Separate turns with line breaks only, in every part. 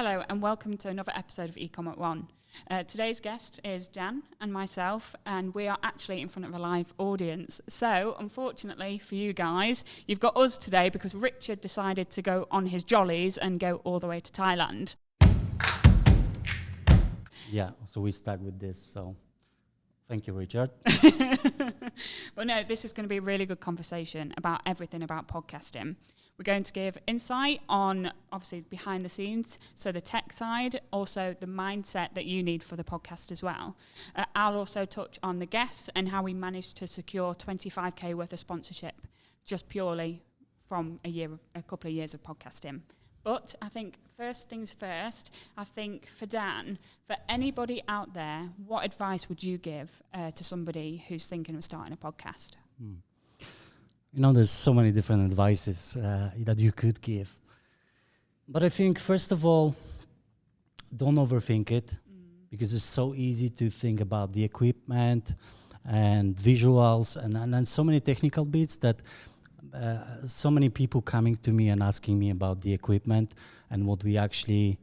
Hello and welcome to another episode of Ecom at One. Today's guest is Jan and myself, and we are actually in front of a live audience. So, unfortunately for you guys, you've got us today because Richard decided to go on his jollies and go all the way to Thailand.
Yeah, so we start with this, so thank you, Richard.
But no, this is going to be a really good conversation about everything about podcasting. We're going to give insight on, obviously, behind the scenes, so the tech side, also the mindset that you need for the podcast as well. I'll also touch on the guests and how we managed to secure 25k worth of sponsorship just purely from a couple of years of podcasting. But I think first things first, I think for Dan, for anybody out there, what advice would you give to somebody who's thinking of starting a podcast?
You know, there's so many different advices that you could give. But I think, first of all, don't overthink it, because it's so easy to think about the equipment and visuals and so many technical bits that so many people coming to me and asking me about the equipment and what we actually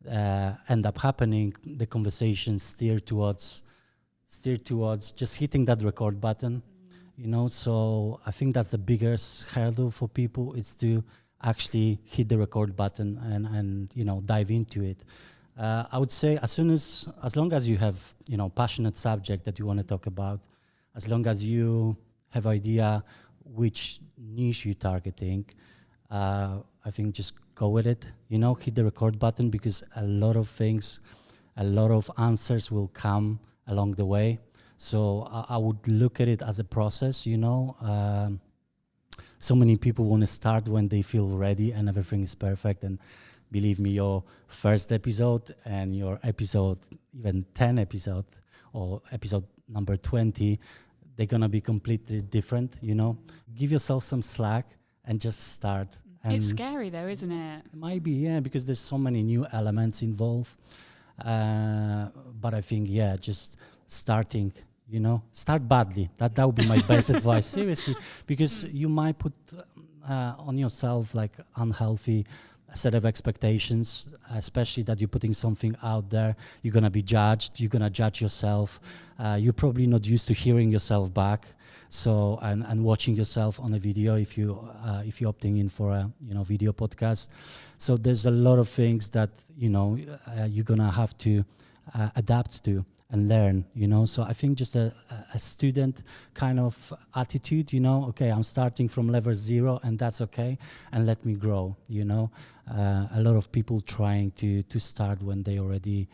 end up happening, the conversation steer towards just hitting that record button. You know, so I think that's the biggest hurdle for people, is to actually hit the record button and you know, dive into it. I would say as long as you have, you know, passionate subject that you want to talk about, as long as you have idea which niche you're targeting, I think just go with it, you know, hit the record button, because a lot of answers will come along the way. So I would look at it as a process, you know. So many people want to start when they feel ready and everything is perfect. And believe me, your first episode and your episode, even 10 episode or episode number 20, they're going to be completely different, you know. Give yourself some slack and just start. And
it's scary though, isn't it?
It might be, yeah, because there's so many new elements involved. But I think, yeah, just starting, you know, start badly. That would be my best advice, seriously, because you might put on yourself like unhealthy set of expectations, especially that you're putting something out there. You're gonna be judged. You're gonna judge yourself. You're probably not used to hearing yourself back, so and watching yourself on a video if you're opting in for a, you know, video podcast. So there's a lot of things that, you know, you're gonna have to adapt to and learn, you know. So I think just a student kind of attitude, you know, okay, I'm starting from level 0 and that's okay, and let me grow, you know. A lot of people trying to start when they already,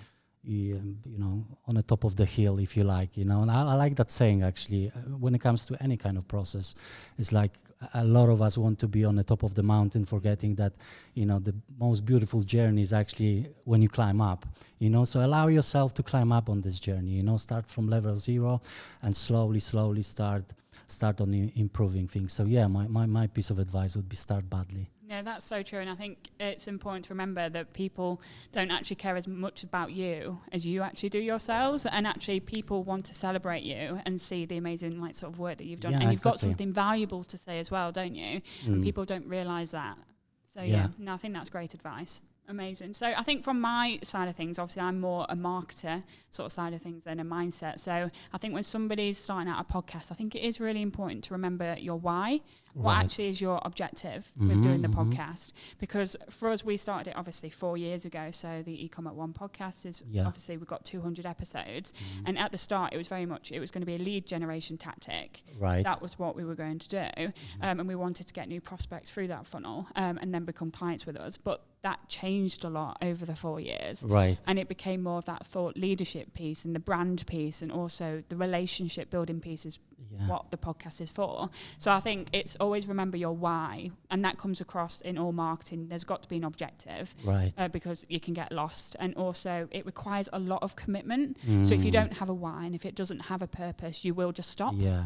you know, on the top of the hill, if you like, you know. And I like that saying, actually, when it comes to any kind of process. It's like a lot of us want to be on the top of the mountain, forgetting that, you know, the most beautiful journey is actually when you climb up, you know. So allow yourself to climb up on this journey, you know. Start from level 0 and slowly start on improving things. So yeah, my piece of advice would be start badly.
Yeah, that's so true. And I think it's important to remember that people don't actually care as much about you as you actually do yourselves. And actually people want to celebrate you and see the amazing like sort of work that you've done.
Yeah,
and you've
exactly.
got something valuable to say as well, don't you? And people don't realise that. So no, I think that's great advice. Amazing. So I think from my side of things, obviously I'm more a marketer sort of side of things than a mindset. So I think when somebody's starting out a podcast, I think it is really important to remember your why. What actually is your objective with doing the podcast? Because for us, we started it obviously 4 years ago. So the Ecom at One podcast is obviously we've got 200 episodes. And at the start, it was very much, it was going to be a lead generation tactic.
Right.
That was what we were going to do. And we wanted to get new prospects through that funnel and then become clients with us. But that changed a lot over the 4 years.
Right.
And it became more of that thought leadership piece and the brand piece and also the relationship building piece is what the podcast is for. So I think it's always remember your why, and that comes across in all marketing. There's got to be an objective,
right?
Because you can get lost, and also it requires a lot of commitment. So if you don't have a why and if it doesn't have a purpose, you will just stop.
Yeah.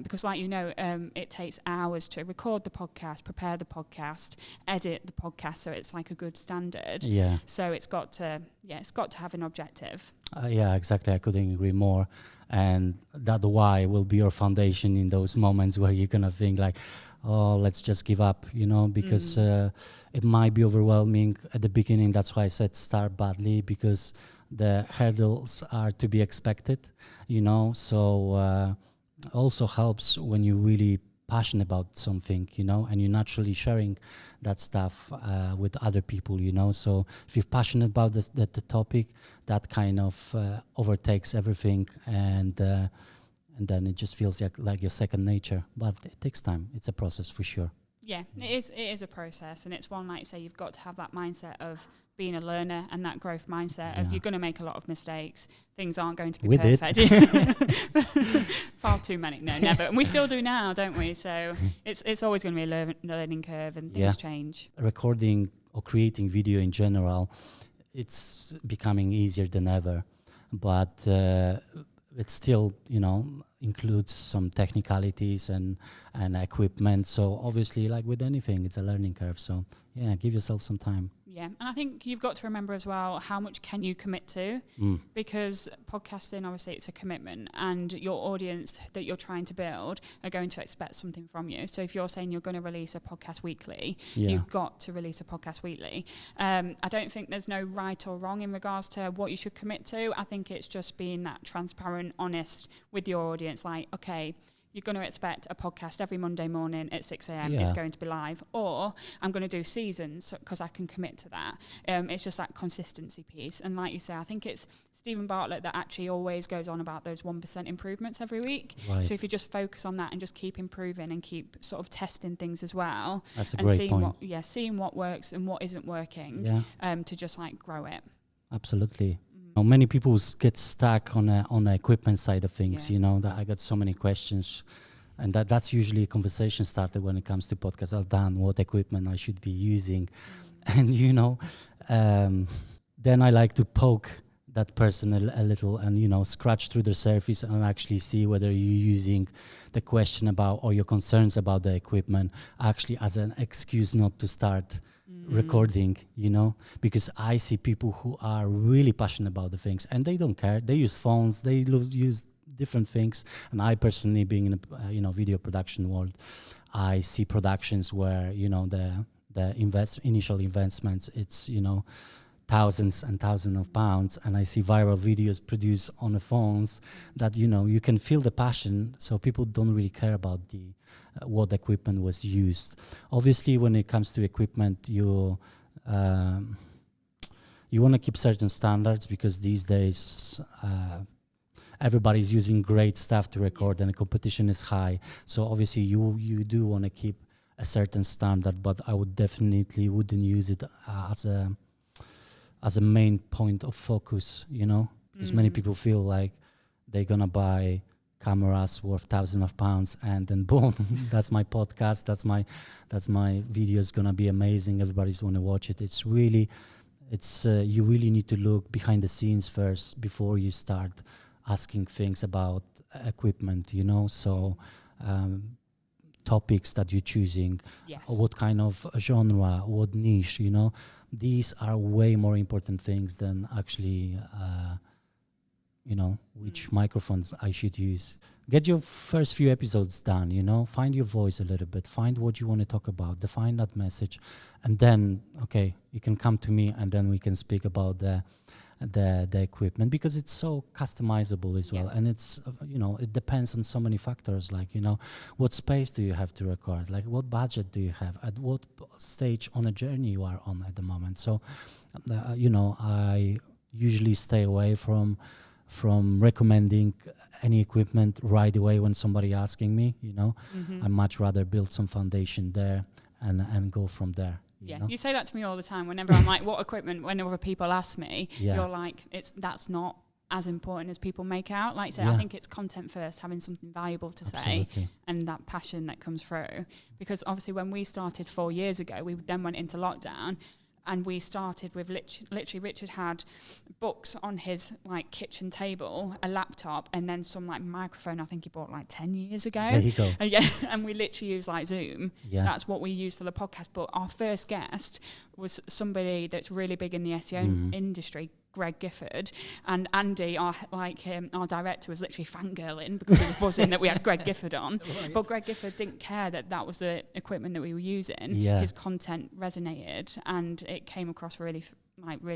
Because like you know, it takes hours to record the podcast, prepare the podcast, edit the podcast, so it's like a good standard.
Yeah.
So it's got to have an objective.
Yeah, exactly. I couldn't agree more. And that why will be your foundation in those moments where you're gonna think like, oh, let's just give up, because it might be overwhelming at the beginning. That's why I said start badly, because the hurdles are to be expected, so also helps when you're really passionate about something, and you're naturally sharing that stuff with other people, so if you're passionate about the topic, that kind of overtakes everything, and then it just feels like your second nature. But it takes time. It's a process for sure.
Yeah, it is a process, and it's one, like you say, you've got to have that mindset of being a learner and that growth mindset of you're going to make a lot of mistakes. Things aren't going to be perfect. Far too many. No, never. And we still do now, don't we? So it's always going to be a learning curve, and things change.
Recording or creating video in general, it's becoming easier than ever. But it still, includes some technicalities and equipment. So obviously, like with anything, it's a learning curve. So yeah, give yourself some time.
Yeah, and I think you've got to remember as well, how much can you commit to? Because podcasting, obviously, it's a commitment, and your audience that you're trying to build are going to expect something from you. So if you're saying you're going to release a podcast weekly, you've got to release a podcast weekly. I don't think there's no right or wrong in regards to what you should commit to. I think it's just being that transparent, honest with your audience. Like, okay, you're going to expect a podcast every Monday morning at 6 a.m. It's going to be live, or I'm going to do seasons because I can commit to that. It's just that consistency piece. And like you say, I think it's Stephen Bartlett that actually always goes on about those 1% improvements every week. Right. So if you just focus on that and just keep improving and keep sort of testing things as well.
That's a great point.
Seeing what works and what isn't working, to just like grow it.
Absolutely. Many people get stuck on the equipment side of things, that I got so many questions, and that's usually a conversation starter when it comes to podcasts. Dan, what equipment I should be using, and then I like to poke that person a little and scratch through the surface and actually see whether you're using the question about or your concerns about the equipment actually as an excuse not to start recording, because I see people who are really passionate about the things and they don't care. They use phones, they use different things. And I personally, being in a video production world, I see productions where the initial investments, it's thousands and thousands of pounds, and I see viral videos produced on the phones that you can feel the passion. So people don't really care about what equipment was used. Obviously, when it comes to equipment, you want to keep certain standards, because these days everybody's using great stuff to record and the competition is high. So obviously you do want to keep a certain standard, but I would definitely wouldn't use it as a main point of focus, because many people feel like they're gonna buy cameras worth thousands of pounds and then boom, that's my podcast, that's my video is gonna be amazing, everybody's gonna watch it. It's you really need to look behind the scenes first before you start asking things about equipment, so topics that you're choosing, what kind of genre, what niche, these are way more important things than actually which microphones I should use. Get your first few episodes done, find your voice a little bit, find what you want to talk about, define that message, and then, okay, you can come to me and then we can speak about the equipment, because it's so customizable as well. And it's, it depends on so many factors, like, what space do you have to record? Like, what budget do you have? At what stage on a journey you are on at the moment? So, I usually stay away from recommending any equipment right away when somebody asking me, I much rather build some foundation there and go from there.
You say that to me all the time. Whenever I'm like, what equipment, whenever people ask me, you're like, that's not as important as people make out. Like, I think it's content first, having something valuable to say, and that passion that comes through. Because obviously when we started 4 years ago, we then went into lockdown, and we started with literally Richard had books on his like kitchen table, a laptop, and then some like microphone I think he bought like 10 years ago.
There you go.
And we literally use like Zoom. That's what we use for the podcast. But our first guest was somebody that's really big in the SEO industry, Greg Gifford, and Andy, our director, was literally fangirling because he was buzzing that we had Greg Gifford on. Right. But Greg Gifford didn't care that was the equipment that we were using. Yeah. His content resonated and it came across really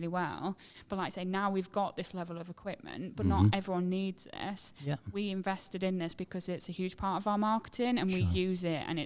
well. But like I say, now we've got this level of equipment, but not everyone needs this. Yeah. We invested in this because it's a huge part of our marketing, and we use it, and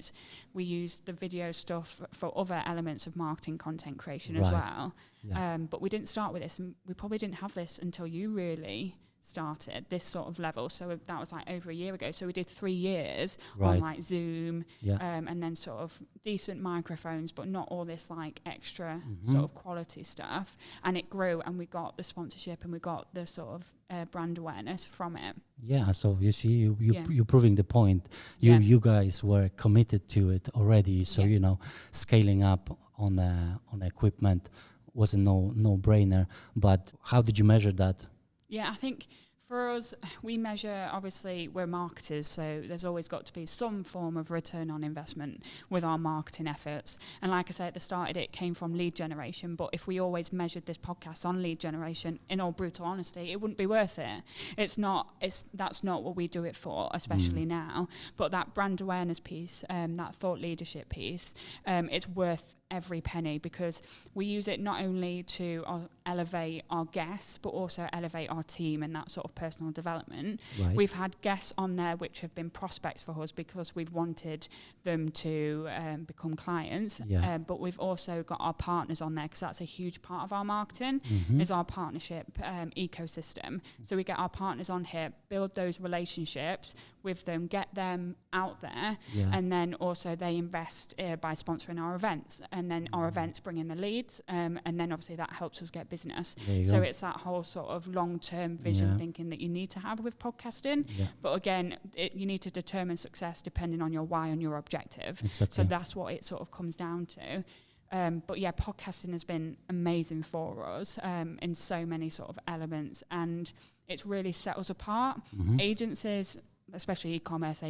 we use the video stuff for other elements of marketing content creation as well. Yeah. But we didn't start with this, and we probably didn't have this until you really started this sort of level. So that was like over a year ago. So we did 3 years on like Zoom, and then sort of decent microphones, but not all this like extra sort of quality stuff. And it grew, and we got the sponsorship, and we got the sort of brand awareness from it. Yeah. So you see, you're proving the point. You guys were committed to it already. So scaling up on equipment was a no brainer. But how did you measure that? Yeah, I think for us, we measure, obviously, we're marketers, so there's always got to be some form of return on investment with our marketing efforts. And like I said at the start, it came from lead generation, but if we always measured this podcast on lead generation, in all brutal honesty, it wouldn't be worth it. That's not what we do it for, especially now. But that brand awareness piece, that thought leadership piece, it's worth every penny, because we use it not only to elevate our guests, but also elevate our team and that sort of personal development. Right. We've had guests on there which have been prospects for us because we've wanted them to become clients. Yeah. But we've also got our partners on there, because that's a huge part of our marketing, is our partnership ecosystem. So we get our partners on here, build those relationships with them, get them out there, and then also they invest by sponsoring our events. And then our events bring in the leads, and then obviously that helps us get business. So it's that whole sort of long-term vision thinking that you need to have with podcasting. Yeah. But again, you need to determine success depending on your why and your objective. Exactly. So that's what it sort of comes down to. But yeah, podcasting has been amazing for us in so many sort of elements, and it's really set us apart. Agencies, especially e-commerce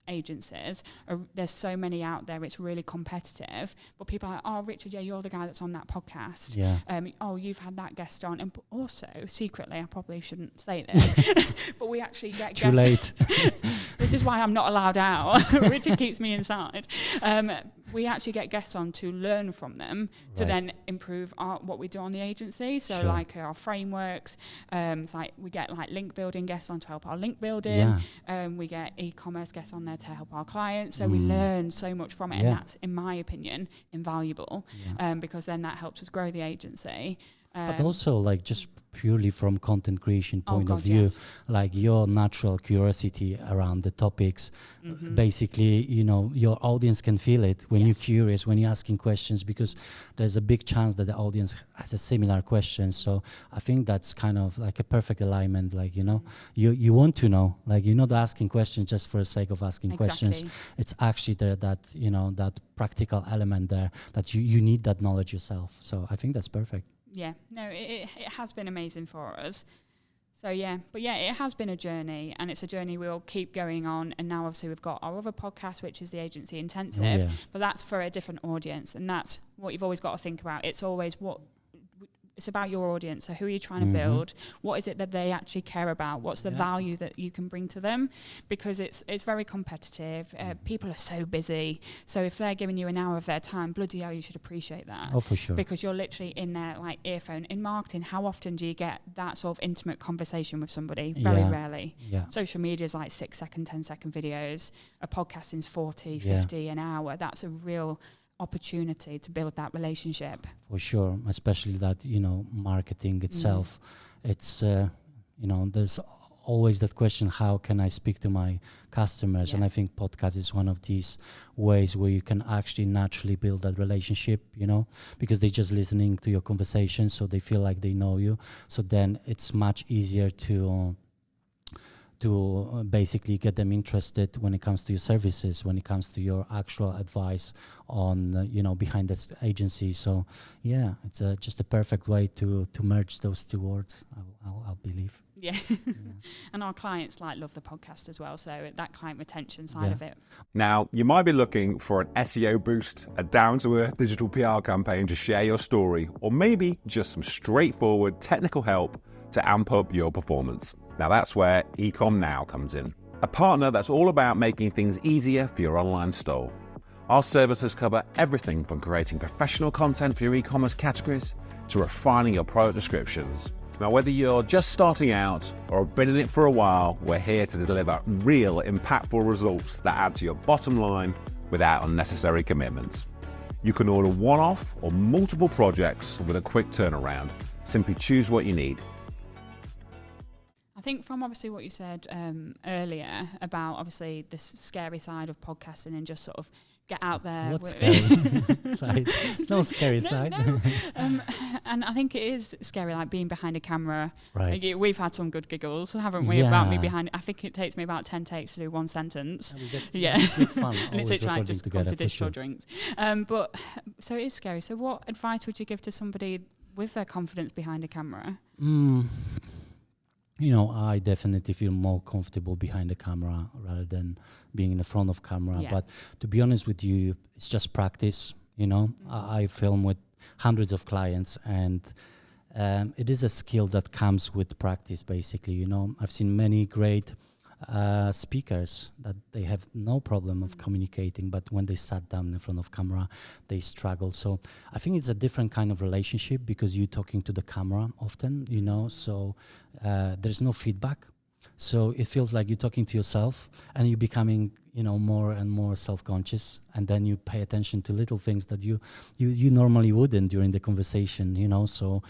agencies, there's so many out there, it's really competitive, but people are like, oh, Richard, you're the guy that's on that podcast. Oh, you've had that guest on. And also, secretly, I probably shouldn't say this, but we actually get
Too late.
This is why I'm not allowed out. Richard keeps me inside. We actually get guests on to learn from them, to then improve what we do on the agency. So like our frameworks, it's like we get like link building guests on to help our link building. We get e-commerce guests on there to help our clients. So we learn so much from it, and that's, in my opinion, invaluable, because then that helps us grow the agency.
But also, like, just purely from content creation point of view, like your natural curiosity around the topics, basically, your audience can feel it when you're curious, when you're asking questions, because there's a big chance that the audience has a similar question. So I think that's kind of like a perfect alignment. Like, you want to know, like, you're not asking questions just for the sake of asking questions. It's actually there that practical element there that you need that knowledge yourself. So I think that's perfect.
Yeah, no, it has been amazing for us. So it has been a journey, and it's a journey we'll keep going on. And now obviously we've got our other podcast, which is the Agency Intensive, but that's for a different audience, and that's what you've always got to think about. It's always it's about your audience. So who are you trying to build? What is it that they actually care about? What's the value that you can bring to them? Because it's very competitive. People are so busy. So if they're giving you an hour of their time, bloody hell, you should appreciate that.
Oh, for sure.
Because you're literally in their like earphone. In marketing, how often do you get that sort of intimate conversation with somebody? Very rarely. Yeah. Social media is like 6-second, 10-second videos. A podcasting's 40, 50 an hour. That's a real opportunity to build that relationship.
For sure, especially that, marketing itself, it's, there's always that question, how can I speak to my customers? And I think podcast is one of these ways where you can actually naturally build that relationship, because they're just listening to your conversation, so they feel like they know you. So then it's much easier to to basically get them interested when it comes to your services, when it comes to your actual advice on, behind this agency. So, yeah, it's just a perfect way to merge those two words, I'll believe.
Yeah. And our clients love the podcast as well. So that client retention side of it.
Now, you might be looking for an SEO boost, a down-to-earth digital PR campaign to share your story, or maybe just some straightforward technical help to amp up your performance. Now that's where Ecom Now comes in. A partner that's all about making things easier for your online store. Our services cover everything from creating professional content for your e-commerce categories to refining your product descriptions. Now, whether you're just starting out or have been in it for a while, we're here to deliver real, impactful results that add to your bottom line without unnecessary commitments. You can order one-off or multiple projects with a quick turnaround. Simply choose what you need.
I think from obviously what you said earlier about obviously this scary side of podcasting and just sort of get out there.
What's scary side? It's not a scary side.
No. And I think it is scary, like being behind a camera.
Right.
Like, we've had some good giggles, haven't we, about me behind. I think it takes me about 10 takes to do one sentence.
Yeah. Good fun.
And it's literally like just come to dish
sure.
your drinks. But so it is scary. So what advice would you give to somebody with their confidence behind a camera?
I definitely feel more comfortable behind the camera rather than being in the front of camera.
Yeah.
But to be honest with you, it's just practice. I film with hundreds of clients, and it is a skill that comes with practice, basically. I've seen many great speakers that they have no problem of communicating, but when they sat down in front of camera, they struggle. So I think it's a different kind of relationship because you're talking to the camera often, so there's no feedback. So it feels like you're talking to yourself and you're becoming, more and more self-conscious, and then you pay attention to little things that you normally wouldn't during the conversation, So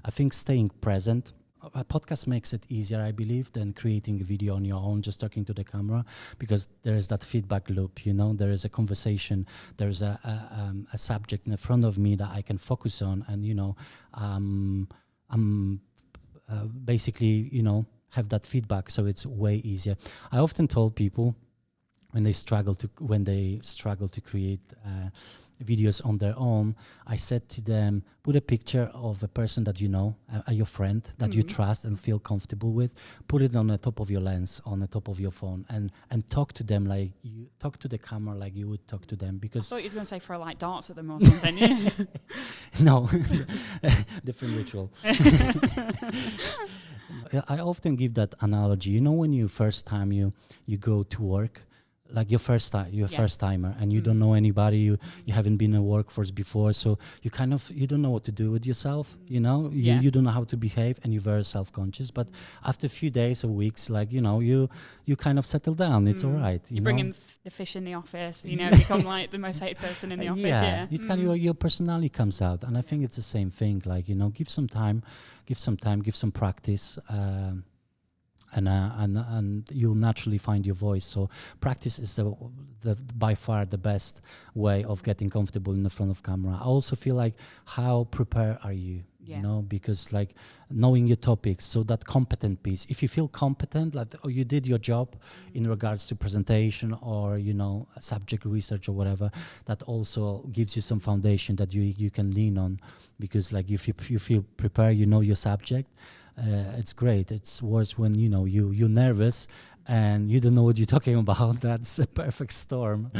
I think staying present. A podcast makes it easier, I believe, than creating a video on your own, just talking to the camera, because there is that feedback loop, there is a conversation, there's a subject in front of me that I can focus on, and, basically, have that feedback, so it's way easier. I often told people when they struggle to create videos on their own, I said to them, put a picture of a person that your friend that you trust and feel comfortable with, put it on the top of your lens, on the top of your phone, and talk to them like you talk to the camera, like you would talk to them. Because
I thought you was going to say throw like darts at them or something. Yeah.
No, different ritual. I often give that analogy. When you first time you go to work, like your first timer, and you don't know anybody, you haven't been in a workforce before, so you don't know what to do with yourself, you don't know how to behave, and you're very self-conscious. But after a few days or weeks, you kind of settle down. It's all right.
You bring in the fish in the office, become like the most hated person in the office. Yeah.
Your personality comes out, and I think it's the same thing. Like, give some time, give some practice. And you'll naturally find your voice. So practice is the by far the best way of getting comfortable in the front of camera. I also feel like, how prepared are you? Because like knowing your topics, so that competent piece. If you feel competent, like you did your job in regards to presentation or subject research or whatever, that also gives you some foundation that you can lean on. Because like if you feel prepared, your subject. It's great. It's worse when you're nervous and you don't know what you're talking about. That's a perfect storm.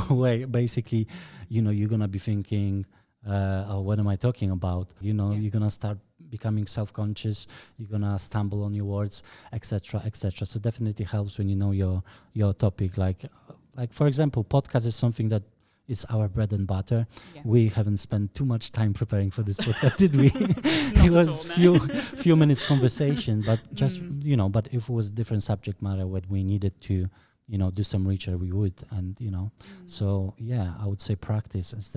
Where basically, you're gonna be thinking, what am I talking about? You're gonna start becoming self-conscious. You're gonna stumble on your words, etc., etc. So definitely helps when you know your topic. Like for example, podcast is something that is our bread and butter. Yeah. We haven't spent too much time preparing for this podcast, did we? It was few minutes conversation, but just but if it was different subject matter, what we needed to do some research, we would, and so yeah, I would say practice is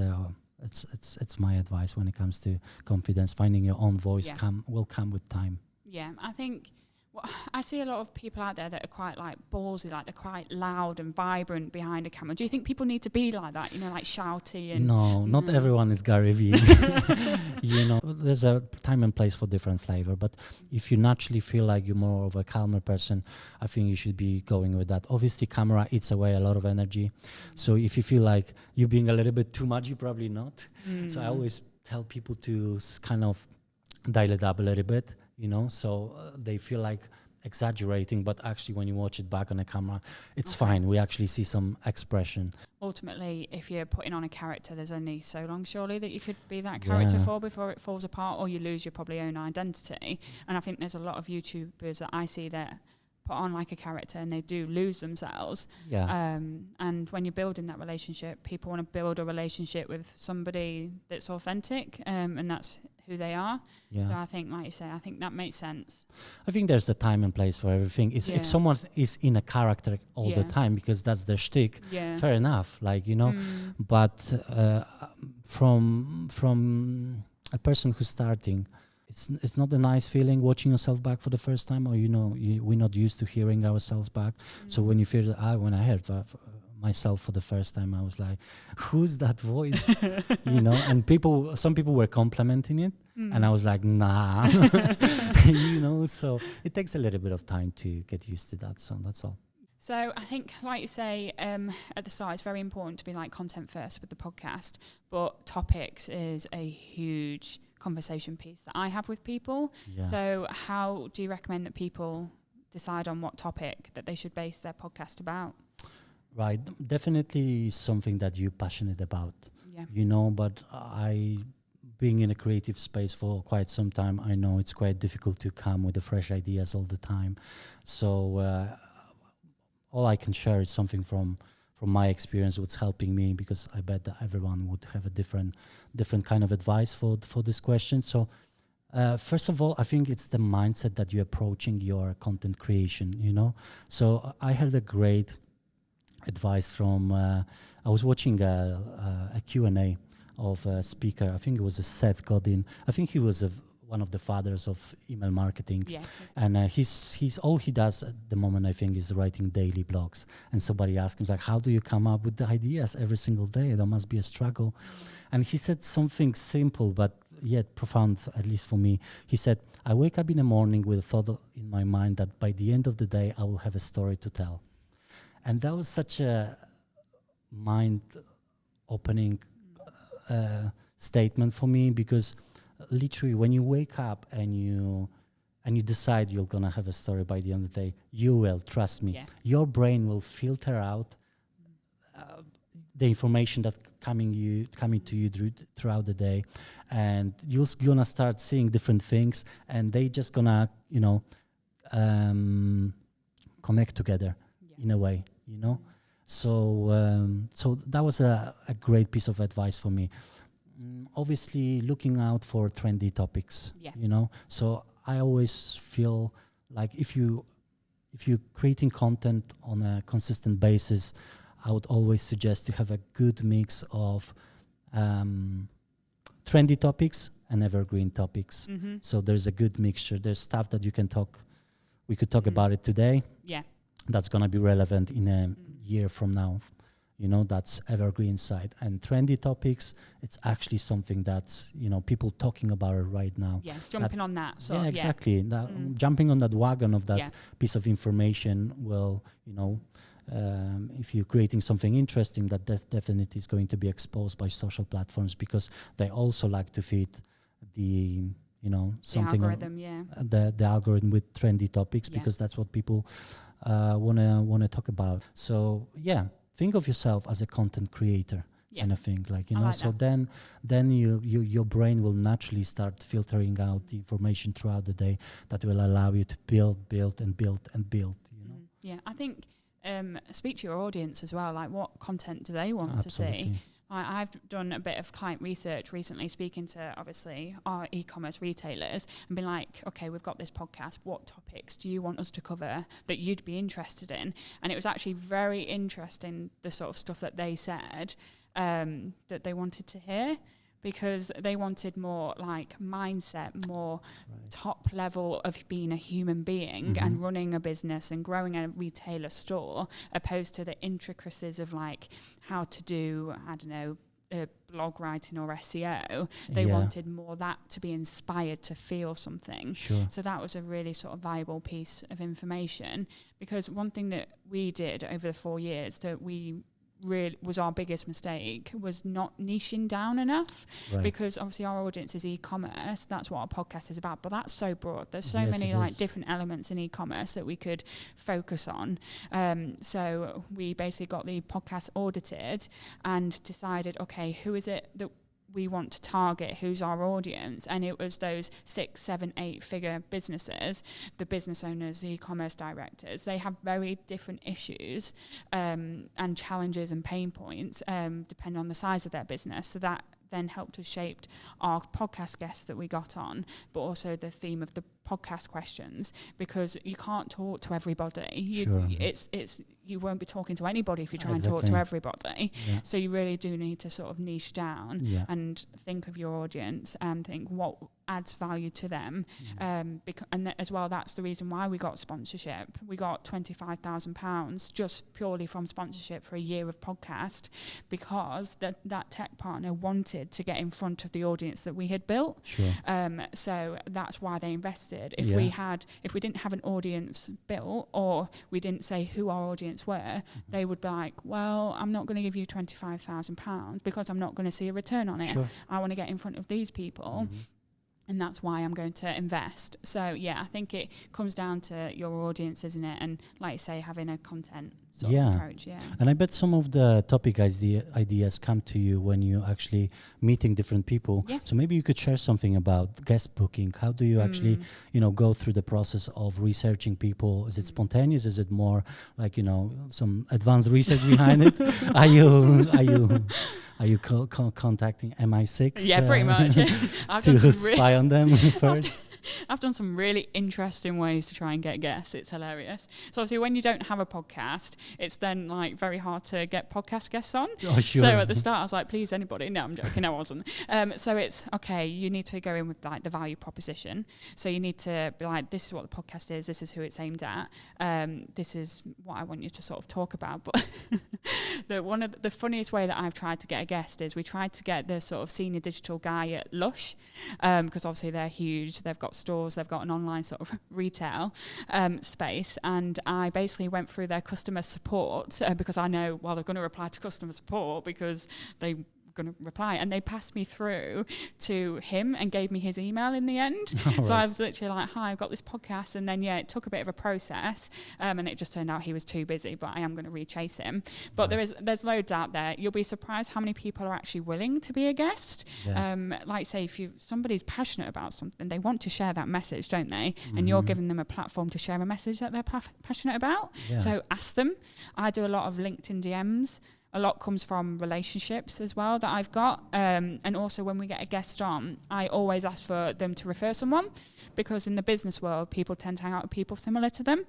it's my advice when it comes to confidence. Finding your own voice will come with time.
Yeah, I think Well, I see a lot of people out there that are quite like ballsy, like they're quite loud and vibrant behind a camera. Do you think people need to be like that, like shouty? And
No, not everyone is Gary Vee. There's a time and place for different flavor, but if you naturally feel like you're more of a calmer person, I think you should be going with that. Obviously, camera eats away a lot of energy. So if you feel like you're being a little bit too much, you're probably not. So I always tell people to kind of dial it up a little bit, so they feel like exaggerating, but actually when you watch it back on the camera, it's fine. We actually see some expression.
Ultimately, if you're putting on a character, there's only so long surely that you could be that character for before it falls apart, or you lose your probably own identity. And I think there's a lot of YouTubers that I see that put on like a character and they do lose themselves. And when you're building that relationship, people want to build a relationship with somebody that's authentic, and that's who they are. So I think, like you say, I think that makes sense.
I think there's a time and place for everything. If someone is in a character all the time because that's their shtick, fair enough, but from a person who's starting, it's not a nice feeling watching yourself back for the first time, or we're not used to hearing ourselves back. So when you feel when I heard myself for the first time, I was like, who's that voice? And some people were complimenting it, and I was like, nah. So it takes a little bit of time to get used to that, so that's all.
So I think, like you say, at the start, it's very important to be like content first with the podcast, but topics is a huge conversation piece that I have with people. So how do you recommend that people decide on what topic that they should base their podcast about?
Right, definitely something that you're passionate about, but being in a creative space for quite some time, I know it's quite difficult to come with the fresh ideas all the time. So all I can share is something from my experience, what's helping me, because I bet that everyone would have a different kind of advice for this question. So first of all, I think it's the mindset that you're approaching your content creation, So I had a great advice from, I was watching a Q&A of a speaker. I think it was a Seth Godin. I think he was one of the fathers of email marketing. And he's all he does at the moment, I think, is writing daily blogs. And somebody asked him, like, how do you come up with the ideas every single day? There must be a struggle. And he said something simple, but yet profound, at least for me. He said, I wake up in the morning with a thought in my mind that by the end of the day, I will have a story to tell. And that was such a mind-opening statement for me, because literally when you wake up and you decide you're gonna have a story by the end of the day, you will, trust me. Your brain will filter out the information that coming to you throughout the day, and you're gonna start seeing different things, and they just gonna connect together in a way, So that was a great piece of advice for me. Obviously, looking out for trendy topics, So I always feel like if you're creating content on a consistent basis, I would always suggest to have a good mix of trendy topics and evergreen topics. So there's a good mixture. There's stuff that we could talk about it today. That's going to be relevant in a year from now. That's evergreen side. And trendy topics, it's actually something that's, people talking about it right now.
Jumping on that.
Exactly. Jumping on that wagon of that piece of information will, if you're creating something interesting, that definitely is going to be exposed by social platforms, because they also like to feed the something, the algorithm with trendy topics, because that's what people want to talk about. So think of yourself as a content creator, kind of thing, so that. then your brain will naturally start filtering out the information throughout the day that will allow you to build and build.
I think speak to your audience as well, like what content do they want to see. I've done a bit of client research recently, speaking to obviously our e-commerce retailers, and been like, okay, we've got this podcast, what topics do you want us to cover that you'd be interested in? And it was actually very interesting, the sort of stuff that they said that they wanted to hear. because they wanted more like mindset, more top level of being a human being and running a business and growing a retailer store, opposed to the intricacies of like how to do, I don't know, blog writing or SEO. They wanted more that to be inspired to feel something.
Sure.
So that was a really sort of valuable piece of information, because one thing that we did over the 4 years that we really was our biggest mistake was not niching down enough, because obviously our audience is e-commerce. That's what our podcast is about, but that's so broad. There's so many like different elements in e-commerce that we could focus on. So we basically got the podcast audited and decided, okay, who is it that we want to target, who's our audience? And it was those 6, 7, 8 figure businesses, the business owners, the e-commerce directors. They have very different issues and challenges and pain points depending on the size of their business. So that then helped us shape our podcast guests that we got on, but also the theme of the podcast questions, because you can't talk to everybody. You won't be talking to anybody if you try and talk to everybody. So you really do need to sort of niche down and think of your audience and think what adds value to them. And as well, that's the reason why we got sponsorship. We got £25,000 just purely from sponsorship for a year of podcast, because that tech partner wanted to get in front of the audience that we had built. So that's why they invested. If we didn't have an audience built, or we didn't say who our audience were, they would be like, well, I'm not going to give you £25,000 because I'm not going to see a return on it. I want to get in front of these people. And that's why I'm going to invest. So, yeah, I think it comes down to your audience, isn't it? And like you say, having a content sort of approach,
And I bet some of the topic ideas come to you when you actually meeting different people. So maybe you could share something about guest booking. How do you actually, go through the process of researching people? Is it spontaneous? Is it more like, some advanced research behind it? Are you contacting MI6?
Yeah, pretty much. I've
to spy on them first?
I've done some really interesting ways to try and get guests. It's hilarious. So obviously when you don't have a podcast, it's then like very hard to get podcast guests on.
Oh, sure.
So at the start I was like, please anybody. No, I'm joking. No, I wasn't. So it's, okay, you need to go in with like the value proposition. So you need to be like, this is what the podcast is. This is who it's aimed at. This is what I want you to sort of talk about. But one of the funniest way that I've tried to get a guest is we tried to get the sort of senior digital guy at Lush, because obviously they're huge. They've got stores, they've got an online sort of retail space, and I basically went through their customer support because I know, well, they're going to reply to customer support because they going to reply, and they passed me through to him and gave me his email in the end. So I was literally like, hi, I've got this podcast, and then it took a bit of a process, and it just turned out he was too busy, but I am going to re-chase him. But there's loads out there. You'll be surprised how many people are actually willing to be a guest. Like say, if somebody's passionate about something, they want to share that message, don't they? And you're giving them a platform to share a message that they're passionate about. So ask them. I do a lot of LinkedIn DMs. A lot comes from relationships as well that I've got. And also when we get a guest on, I always ask for them to refer someone, because in the business world, people tend to hang out with people similar to them.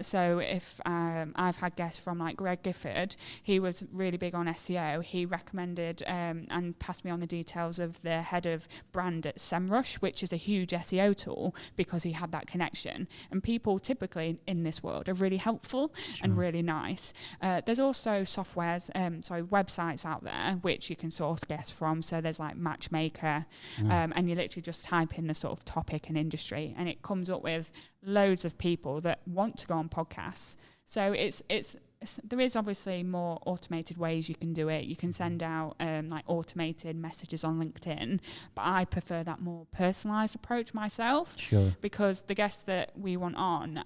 So if I've had guests from like Greg Gifford, he was really big on SEO. He recommended and passed me on the details of the head of brand at SEMrush, which is a huge SEO tool, because he had that connection. And people typically in this world are really helpful and really nice. There's also websites out there which you can source guests from. So there's like Matchmaker, and you literally just type in the sort of topic and industry, and it comes up with loads of people that want to go on podcasts. So there is obviously more automated ways you can do it. You can send out like automated messages on LinkedIn, but I prefer that more personalized approach myself. Because the guests that we want on,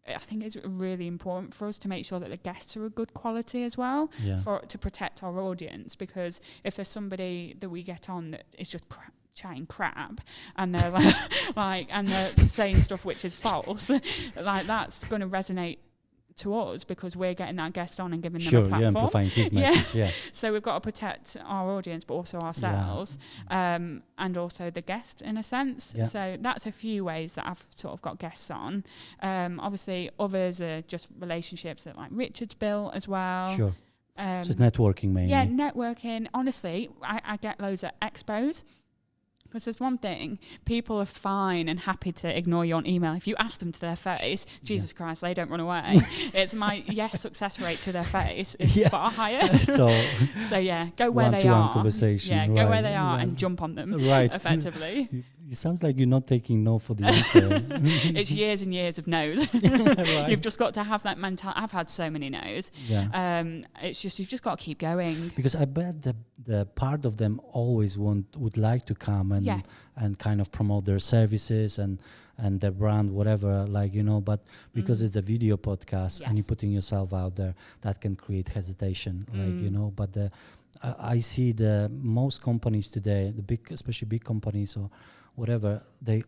I think it's really important for us to make sure that the guests are of good quality as well, to protect our audience. Because if there's somebody that we get on that is just chatting crap, and they're and they're saying stuff which is false, like that's going to resonate to us, because we're getting that guest on and giving them a platform. You're amplifying his message, So we've got to protect our audience, but also ourselves, and also the guest in a sense. So that's a few ways that I've sort of got guests on. Obviously, others are just relationships that like Richard's built as well.
So it's networking mainly.
Yeah, networking. Honestly, I get loads of expos. Because there's one thing, people are fine and happy to ignore you on email. If you ask them to their face, Jesus Christ, they don't run away. It's my success rate to their face is far higher.
So
yeah, go where they are.
Conversation.
Yeah, go where they are and jump on them.
Right.
Effectively.
It sounds like you're not taking no for the answer.
It's years and years of no's.
Right.
You've just got to have that mentality. I've had so many no's.
Yeah.
It's just, you've just got to keep going.
Because I bet the part of them always would like to come and kind of promote their services and their brand, whatever, like, you know, but because it's a video podcast and you're putting yourself out there, that can create hesitation, like, you know, but I see the most companies today, especially big companies or whatever, they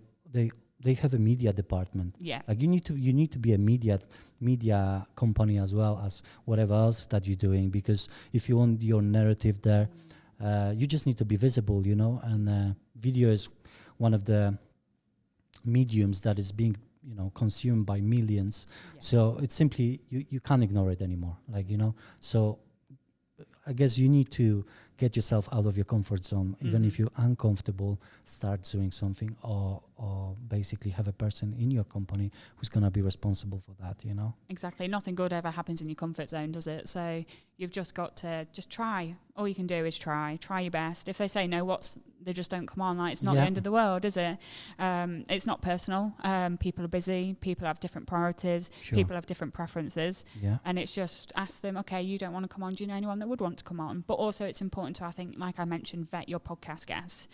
have a media department.
Yeah.
Like you need to be a media company as well as whatever else that you're doing, because if you want your narrative there, you just need to be visible, you know, and video is one of the mediums that is being, you know, consumed by millions. Yeah. So it's simply, you can't ignore it anymore, like, you know. So I guess you need to get yourself out of your comfort zone, even if you're uncomfortable, start doing something, or basically have a person in your company who's going to be responsible for that, you know?
Exactly. Nothing good ever happens in your comfort zone, does it? So you've just got to just try. All you can do is try your best. If they say no, they just don't come on. Like, it's not the end of the world, is it? It's not personal. People are busy. People have different priorities. Sure. People have different preferences. Yeah. And it's just ask them, okay, you don't want to come on. Do you know anyone that would want to come on? But also it's important to, I think, like I mentioned, vet your podcast guests,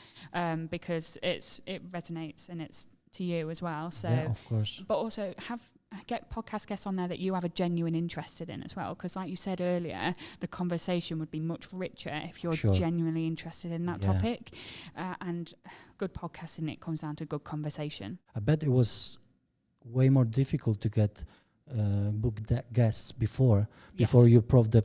because it resonates and it's to you as well. So,
yeah, of course.
But also get podcast guests on there that you have a genuine interest in as well, because like you said earlier, the conversation would be much richer if you're genuinely interested in that topic. And good podcasting, it comes down to good conversation.
I bet it was way more difficult to get book guests before you prove the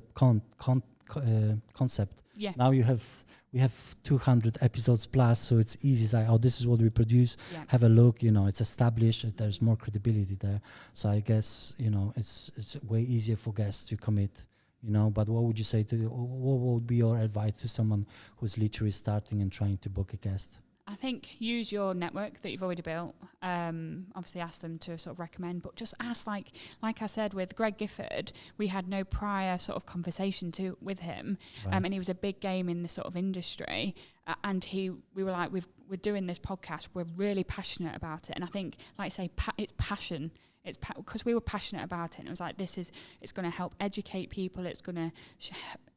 concept. Yeah. Now we have 200 episodes plus, so it's easy. It's like, this is what we produce. Yeah. Have a look, you know, it's established. There's more credibility there. So I guess, you know, it's way easier for guests to commit, you know. But what would you say what would be your advice to someone who's literally starting and trying to book a guest?
I think use your network that you've already built. Obviously ask them to sort of recommend, but just ask, like I said with Greg Gifford, we had no prior sort of conversation with him. Right. And he was a big game in this sort of industry. And we were like, we're doing this podcast. We're really passionate about it. And I think, like I say, it's passion. It's because we were passionate about it. And it was like, it's going to help educate people. It's going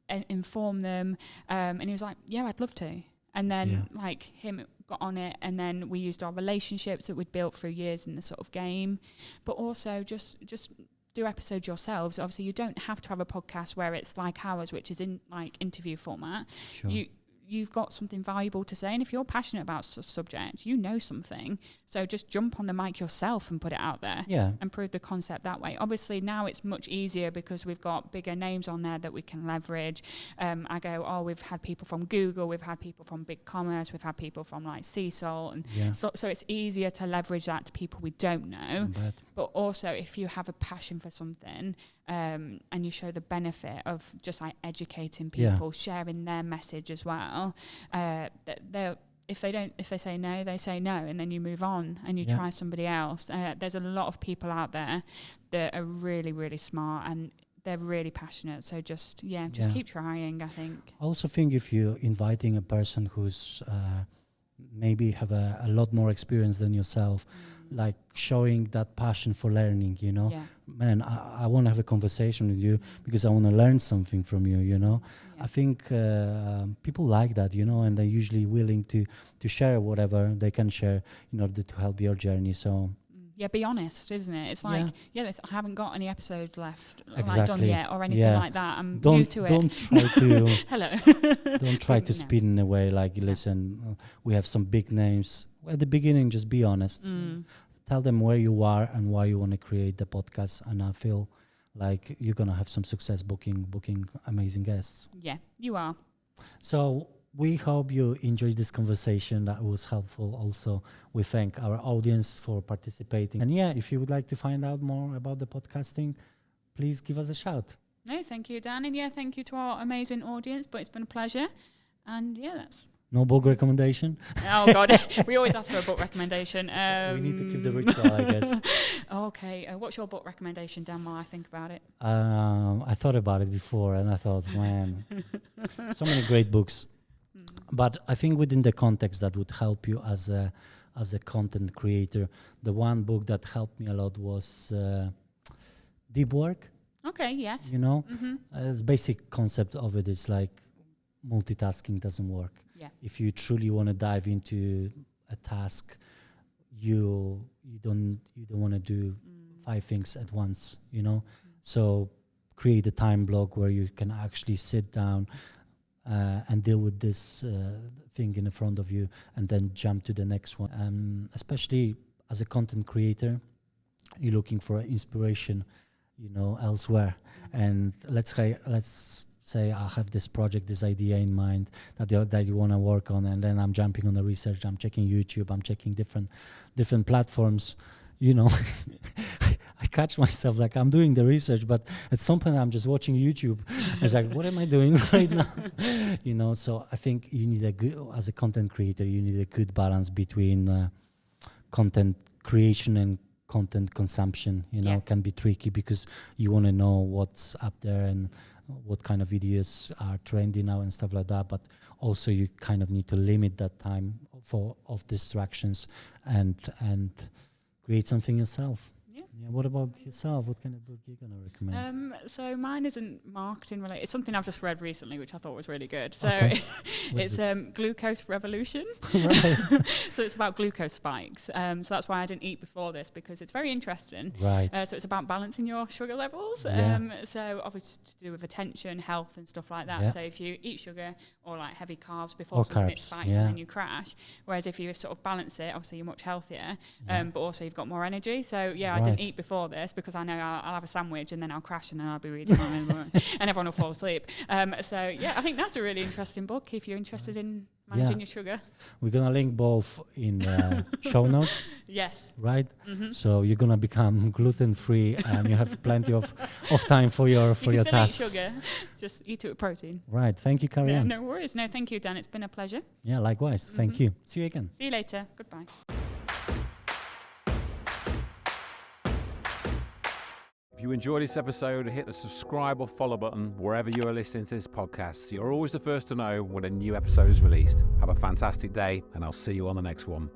to inform them. And he was like, yeah, I'd love to. And then like him got on it, and then we used our relationships that we'd built through years in the sort of game, but also just do episodes yourselves. Obviously you don't have to have a podcast where it's like ours, which is in like interview format. Sure. You've got something valuable to say, and if you're passionate about a subject, you know something, so just jump on the mic yourself and put it out there and prove the concept that way. Obviously now it's much easier because we've got bigger names on there that we can leverage. We've had people from Google, we've had people from Big Commerce, we've had people from like Sea Salt, and so it's easier to leverage that to people we don't know. But also if you have a passion for something, and you show the benefit of just like educating people, sharing their message as well, if they say no, they say no, and then you move on and you try somebody else. There's a lot of people out there that are really, really smart and they're really passionate. So just keep trying, I think.
I also think if you're inviting a person who's maybe have a lot more experience than yourself, like showing that passion for learning, you know, man, I want to have a conversation with you because I want to learn something from you, you know. I think people like that, you know, and they're usually willing to share whatever they can share in order to help your journey. So
be honest, isn't it? It's like, I haven't got any episodes left like done yet or anything like that. I'm new to it.
Don't try to
hello.
Don't try to spin in a way like, listen, we have some big names. At the beginning, just be honest. Tell them where you are and why you want to create the podcast, and I feel like you're gonna have some success booking amazing guests.
Yeah, you are.
So we hope you enjoyed this conversation. That was helpful. Also, we thank our audience for participating. And if you would like to find out more about the podcasting, please give us a shout.
No, thank you, Dan. And yeah, thank you to our amazing audience. But it's been a pleasure. And yeah, that's...
No book recommendation?
Oh, God. We always ask for a book recommendation.
We need to keep the ritual, I guess.
Okay. What's your book recommendation, Dan, while I think about it?
I thought about it before, and I thought, man, so many great books. But I think within the context that would help you as a content creator, the one book that helped me a lot was Deep Work.
Okay, yes.
You know, the basic concept of it is like multitasking doesn't work.
Yeah.
If you truly want to dive into a task, you don't want to do 5 things at once, you know. So create a time block where you can actually sit down and deal with this thing in front of you, and then jump to the next one. Especially as a content creator, you're looking for inspiration, you know, elsewhere. And let's say I have this project, this idea in mind that you want to work on, and then I'm jumping on the research. I'm checking YouTube. I'm checking different platforms. You know, I catch myself like I'm doing the research, but at some point I'm just watching YouTube. It's like, what am I doing right now? You know, so I think you need as a content creator, you need a good balance between content creation and content consumption. You know, can be tricky because you want to know what's up there and what kind of videos are trendy now and stuff like that. But also you kind of need to limit that time of distractions and create something yourself. Yeah. What about yourself? What kind of book are you going to recommend?
So mine isn't marketing related. It's something I've just read recently, which I thought was really good. So it's Glucose Revolution. Right. So it's about glucose spikes. So that's why I didn't eat before this, because it's very interesting.
Right.
So it's about balancing your sugar levels.
Yeah.
So obviously to do with attention, health and stuff like that.
Yeah.
So if you eat sugar or like heavy carbs before
or
something,
carbs,
it spikes and then you crash. Whereas if you sort of balance it, obviously you're much healthier, but also you've got more energy. So yeah, I didn't eat before this because I know I'll have a sandwich and then I'll crash and then I'll be reading and everyone will fall asleep. So yeah, I think that's a really interesting book if you're interested in managing your sugar.
We're going to link both in show notes.
Yes.
Right? So you're going to become gluten-free and you have plenty of time for your tasks.
Eat sugar, just eat it with protein.
Right. Thank you, Carrianne.
No worries. No, thank you, Dan. It's been a pleasure.
Yeah, likewise. Thank you. See you again.
See you later. Goodbye.
If you enjoyed this episode, hit the subscribe or follow button wherever you are listening to this podcast, so you're always the first to know when a new episode is released. Have a fantastic day, and I'll see you on the next one.